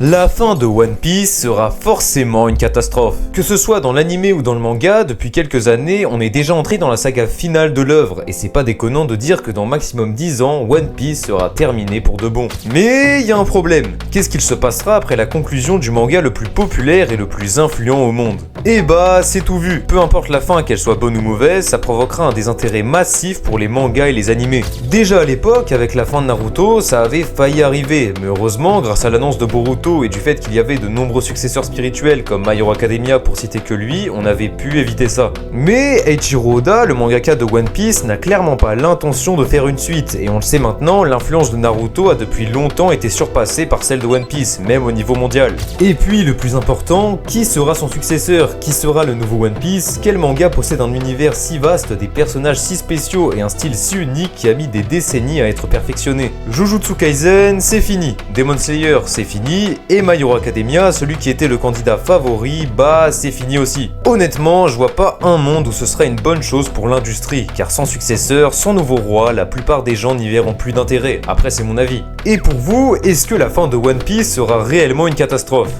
La fin de One Piece sera forcément une catastrophe. Que ce soit dans l'anime ou dans le manga, depuis quelques années, on est déjà entré dans la saga finale de l'œuvre, et c'est pas déconnant de dire que dans maximum 10 ans, One Piece sera terminé pour de bon. Mais il y a un problème. Qu'est-ce qu'il se passera après la conclusion du manga le plus populaire et le plus influent au monde? Eh bah, c'est tout vu. Peu importe la fin, qu'elle soit bonne ou mauvaise, ça provoquera un désintérêt massif pour les mangas et les animés. Déjà à l'époque, avec la fin de Naruto, ça avait failli arriver, mais heureusement, grâce à l'annonce de Boruto et du fait qu'il y avait de nombreux successeurs spirituels comme My Hero Academia pour citer que lui, on avait pu éviter ça. Mais Eiichiro Oda, le mangaka de One Piece, n'a clairement pas l'intention de faire une suite, et on le sait maintenant, l'influence de Naruto a depuis longtemps été surpassée par celle de One Piece, même au niveau mondial. Et puis le plus important, qui sera son successeur? Qui sera le nouveau One Piece? Quel manga possède un univers si vaste, des personnages si spéciaux et un style si unique qui a mis des décennies à être perfectionné? Jujutsu Kaisen, c'est fini. Demon Slayer, c'est fini. Et My Hero Academia, celui qui était le candidat favori, bah c'est fini aussi. Honnêtement, je vois pas un monde où ce serait une bonne chose pour l'industrie, car sans successeur, sans nouveau roi, la plupart des gens n'y verront plus d'intérêt. Après c'est mon avis. Et pour vous, est-ce que la fin de One Piece sera réellement une catastrophe?